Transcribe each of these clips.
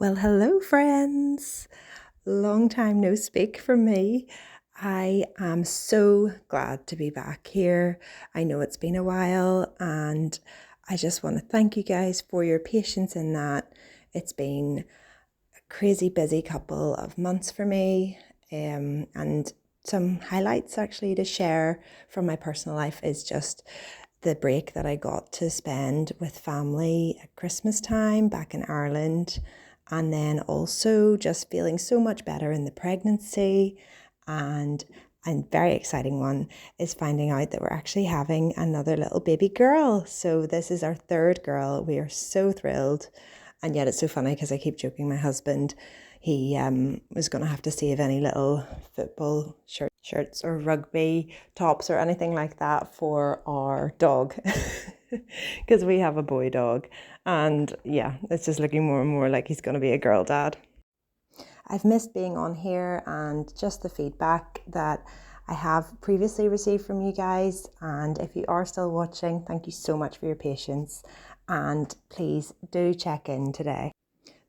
Well, hello, friends. Long time no speak from me. I am so glad to be back here. I know it's been a while, and I just want to thank you guys for your patience in that. It's been a crazy busy couple of months for me, and some highlights actually to share from my personal life is just the break that I got to spend with family at Christmas time back in Ireland, and then also just feeling so much better in the pregnancy. And a very exciting one is finding out that we're actually having another little baby girl. So this is our third girl. We are so thrilled. And yet it's so funny because I keep joking my husband, he was going to have to save any little football shirts or rugby tops or anything like that for our dog because we have a boy dog. And yeah, it's just looking more and more like he's going to be a girl dad. I've missed being on here and just the feedback that I have previously received from you guys. And if you are still watching, thank you so much for your patience. And please do check in today.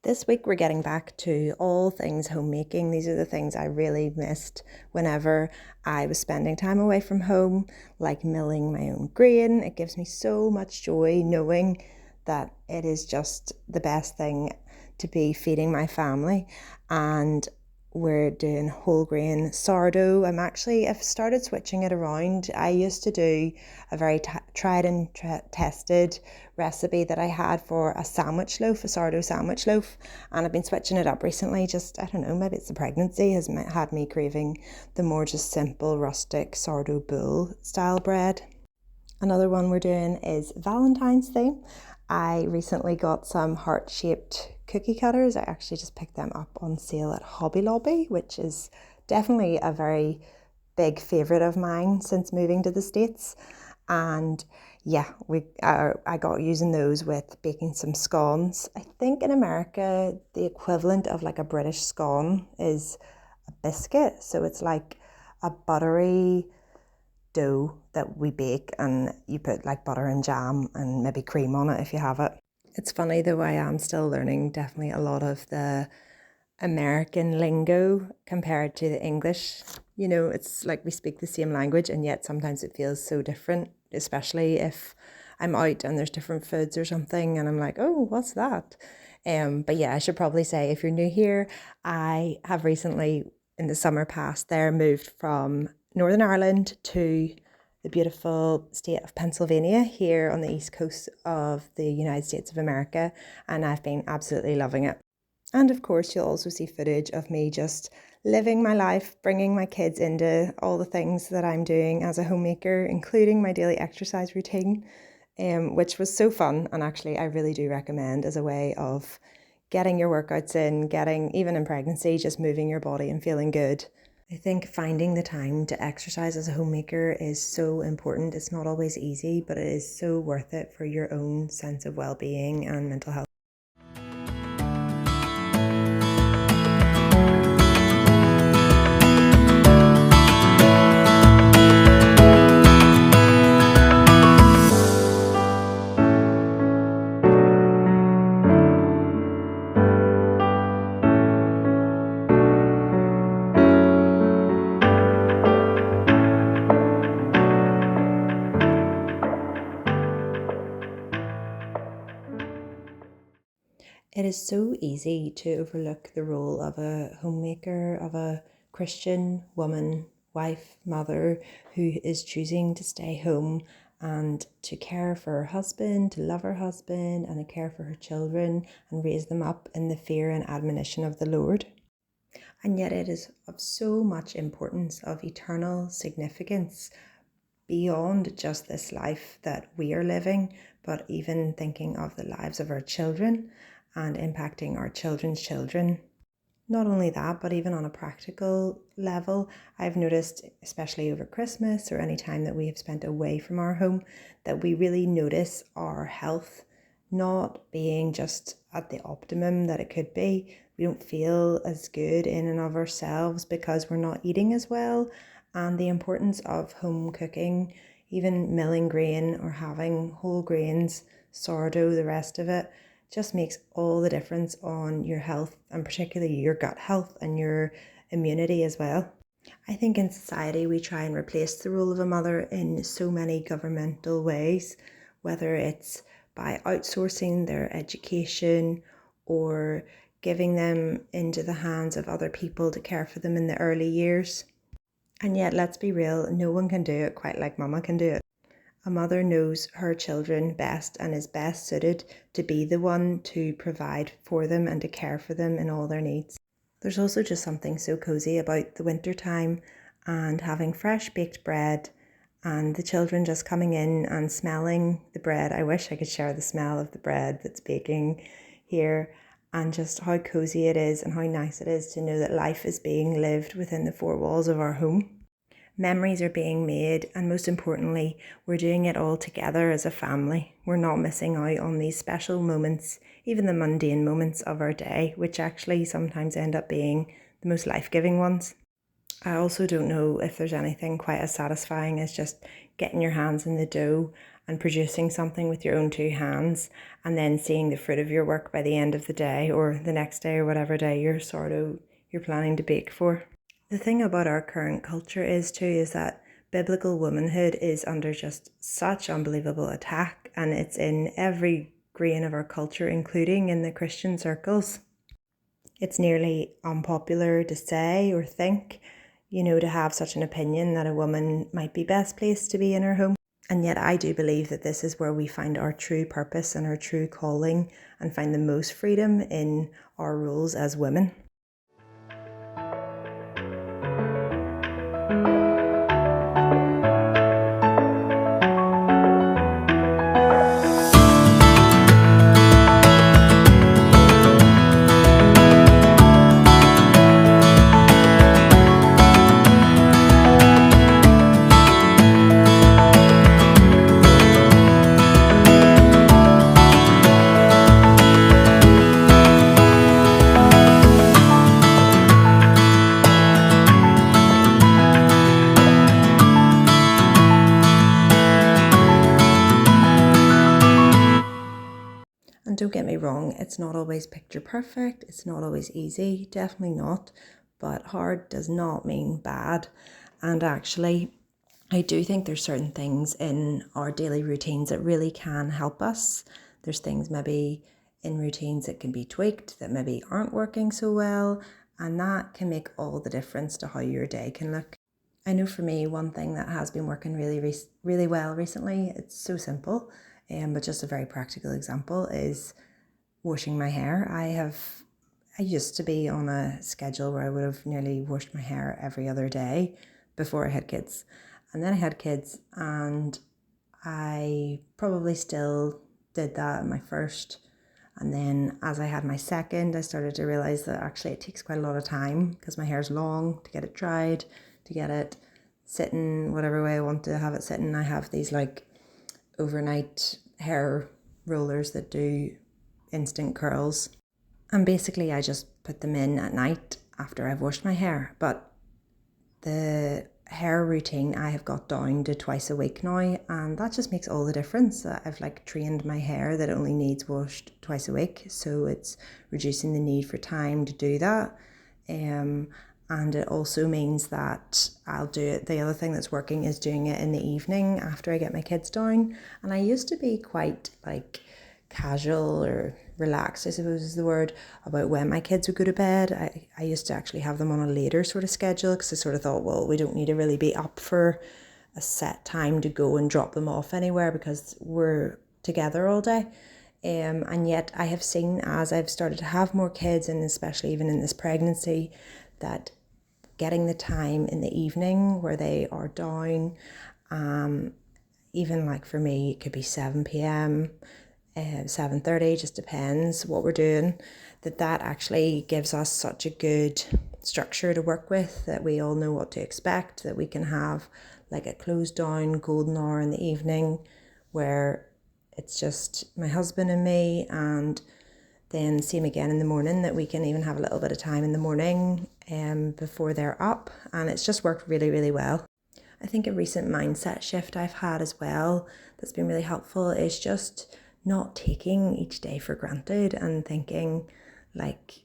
This week we're getting back to all things homemaking. These are the things I really missed whenever I was spending time away from home, like milling my own grain. It gives me so much joy knowing that it is just the best thing to be feeding my family. And we're doing whole grain sourdough. I've started switching it around. I used to do a very tried and tested recipe that I had for a sandwich loaf, a sourdough sandwich loaf, and I've been switching it up recently. Just, I don't know, maybe it's the pregnancy has had me craving the more just simple rustic sourdough bowl style bread. Another one we're doing is Valentine's theme. I recently got some heart-shaped cookie cutters. I actually just picked them up on sale at Hobby Lobby, which is definitely a very big favourite of mine since moving to the States. And yeah, I got using those with baking some scones. I think in America, the equivalent of like a British scone is a biscuit. So it's like a buttery dough that we bake, and you put like butter and jam and maybe cream on it if you have it. It's funny though, I am still learning definitely a lot of the American lingo compared to the English. You know, it's like we speak the same language and yet sometimes it feels so different, especially if I'm out and there's different foods or something and I'm like, oh, what's that? But yeah, I should probably say if you're new here, I have recently in the summer past there moved from Northern Ireland to the beautiful state of Pennsylvania here on the east coast of the United States of America, and I've been absolutely loving it. And of course, you'll also see footage of me just living my life, bringing my kids into all the things that I'm doing as a homemaker, including my daily exercise routine, which was so fun. And actually, I really do recommend as a way of getting your workouts in, getting, even in pregnancy, just moving your body and feeling good. I think finding the time to exercise as a homemaker is so important. It's not always easy, but it is so worth it for your own sense of well-being and mental health. It is so easy to overlook the role of a homemaker, of a Christian woman, wife, mother who is choosing to stay home and to care for her husband, to love her husband, and to care for her children and raise them up in the fear and admonition of the Lord. And yet it is of so much importance, of eternal significance beyond just this life that we are living, but even thinking of the lives of our children and impacting our children's children. Not only that, but even on a practical level, I've noticed, especially over Christmas or any time that we have spent away from our home, that we really notice our health not being just at the optimum that it could be. We don't feel as good in and of ourselves because we're not eating as well. And the importance of home cooking, even milling grain or having whole grains, sourdough, the rest of it, just makes all the difference on your health, and particularly your gut health and your immunity as well. I think in society we try and replace the role of a mother in so many governmental ways, whether it's by outsourcing their education or giving them into the hands of other people to care for them in the early years. And yet, let's be real, no one can do it quite like mama can do it. A mother knows her children best and is best suited to be the one to provide for them and to care for them in all their needs. There's also just something so cozy about the winter time and having fresh baked bread and the children just coming in and smelling the bread. I wish I could share the smell of the bread that's baking here, and just how cozy it is and how nice it is to know that life is being lived within the four walls of our home. Memories are being made, and most importantly, we're doing it all together as a family. We're not missing out on these special moments, even the mundane moments of our day, which actually sometimes end up being the most life-giving ones. I also don't know if there's anything quite as satisfying as just getting your hands in the dough and producing something with your own two hands, and then seeing the fruit of your work by the end of the day or the next day or whatever day your sourdough you're planning to bake for. The thing about our current culture is that biblical womanhood is under just such unbelievable attack, and it's in every grain of our culture, including in the Christian circles. It's nearly unpopular to say or think, to have such an opinion that a woman might be best placed to be in her home. And yet I do believe that this is where we find our true purpose and our true calling and find the most freedom in our roles as women. And don't get me wrong, it's not always picture perfect, it's not always easy, definitely not, but hard does not mean bad. And actually, I do think there's certain things in our daily routines that really can help us. There's things maybe in routines that can be tweaked that maybe aren't working so well, and that can make all the difference to how your day can look. I know for me, one thing that has been working really well recently, it's so simple, but just a very practical example is washing my hair. I used to be on a schedule where I would have nearly washed my hair every other day before I had kids. And then I had kids, and I probably still did that in my first. And then as I had my second, I started to realize that actually it takes quite a lot of time because my hair's long to get it dried, to get it sitting whatever way I want to have it sitting. I have these like overnight hair rollers that do instant curls. And basically I just put them in at night after I've washed my hair. But the hair routine I have got down to twice a week now, and that just makes all the difference. I've like trained my hair that it only needs washed twice a week, so it's reducing the need for time to do that. And it also means that I'll do it. The other thing that's working is doing it in the evening after I get my kids down. And I used to be quite like casual or relaxed, I suppose is the word, about when my kids would go to bed. I used to actually have them on a later sort of schedule because I sort of thought, well, we don't need to really be up for a set time to go and drop them off anywhere because we're together all day. And yet I have seen, as I've started to have more kids, and especially even in this pregnancy, that getting the time in the evening where they are down, even like for me, it could be 7 p.m, 7:30, just depends what we're doing, that actually gives us such a good structure to work with, that we all know what to expect, that we can have like a closed down golden hour in the evening where it's just my husband and me, and then same again in the morning, that we can even have a little bit of time in the morning before they're up, and it's just worked really, really well. I think a recent mindset shift I've had as well that's been really helpful is just not taking each day for granted and thinking like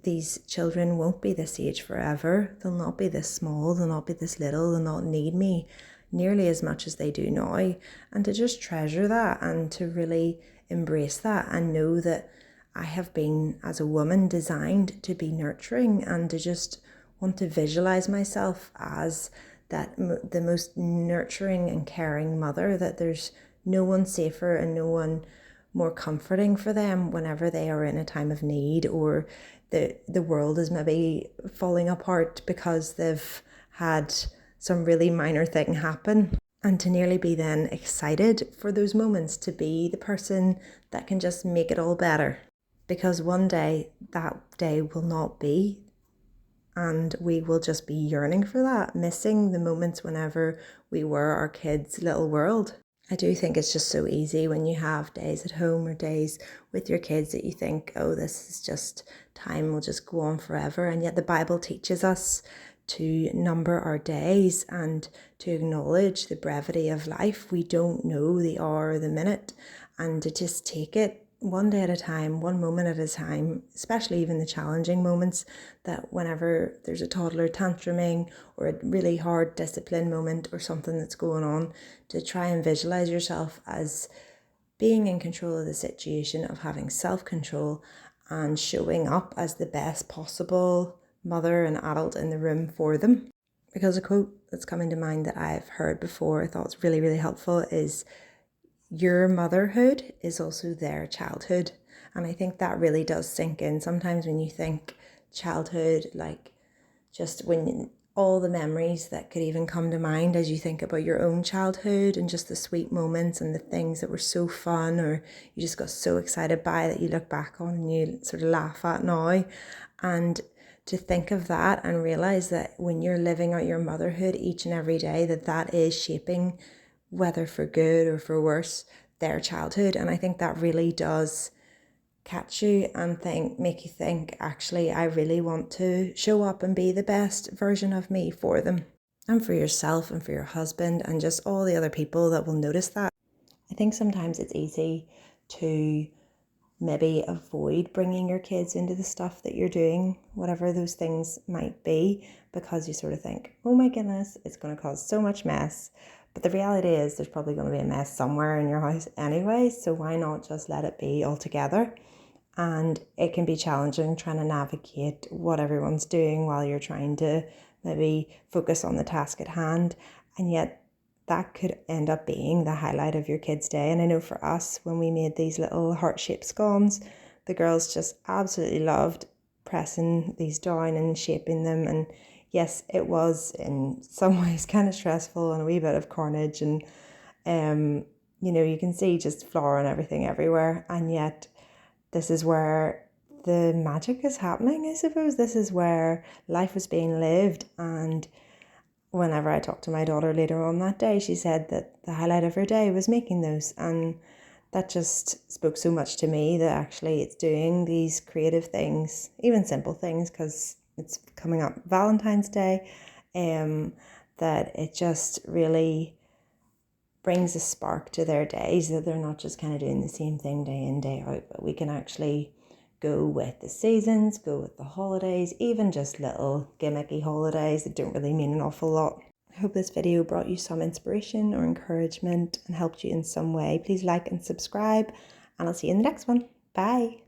these children won't be this age forever. They'll not be this small, they'll not be this little, they'll not need me nearly as much as they do now. And to just treasure that and to really embrace that and know that I have been, as a woman, designed to be nurturing, and to just want to visualize myself as the most nurturing and caring mother, that there's no one safer and no one more comforting for them whenever they are in a time of need, or the world is maybe falling apart because they've had some really minor thing happen. And to nearly be then excited for those moments to be the person that can just make it all better. Because one day that day will not be, and we will just be yearning for that, missing the moments whenever we were our kids' little world. I do think it's just so easy when you have days at home or days with your kids that you think, oh, this is just time will just go on forever. And yet the Bible teaches us to number our days and to acknowledge the brevity of life. We don't know the hour or the minute, and to just take it one day at a time, one moment at a time, especially even the challenging moments, that whenever there's a toddler tantruming or a really hard discipline moment or something that's going on, to try and visualize yourself as being in control of the situation, of having self-control and showing up as the best possible mother and adult in the room for them. Because a quote that's coming to mind that I've heard before, I thought was really, really helpful, is your motherhood is also their childhood. And I think that really does sink in. Sometimes when you think childhood, like just when all the memories that could even come to mind as you think about your own childhood, and just the sweet moments and the things that were so fun or you just got so excited by that you look back on and you sort of laugh at now. And to think of that and realize that when you're living out your motherhood each and every day, that is shaping, whether for good or for worse, their childhood. And I think that really does catch you and make you think, actually, I really want to show up and be the best version of me for them, and for yourself and for your husband and just all the other people that will notice that. I think sometimes it's easy to maybe avoid bringing your kids into the stuff that you're doing, whatever those things might be, because you sort of think, oh my goodness, it's going to cause so much mess. But the reality is there's probably going to be a mess somewhere in your house anyway, so why not just let it be altogether? And it can be challenging trying to navigate what everyone's doing while you're trying to maybe focus on the task at hand. And yet that could end up being the highlight of your kids' day. And I know for us, when we made these little heart-shaped scones, the girls just absolutely loved pressing these down and shaping them. And yes, it was in some ways kind of stressful and a wee bit of carnage. And, you can see just flour and everything everywhere. And yet this is where the magic is happening, I suppose. This is where life was being lived. And whenever I talked to my daughter later on that day, she said that the highlight of her day was making those. And that just spoke so much to me, that actually it's doing these creative things, even simple things, because it's coming up Valentine's Day, that it just really brings a spark to their days, that they're not just kind of doing the same thing day in, day out, but we can actually go with the seasons, go with the holidays, even just little gimmicky holidays that don't really mean an awful lot. I hope this video brought you some inspiration or encouragement and helped you in some way. Please like and subscribe, and I'll see you in the next one. Bye.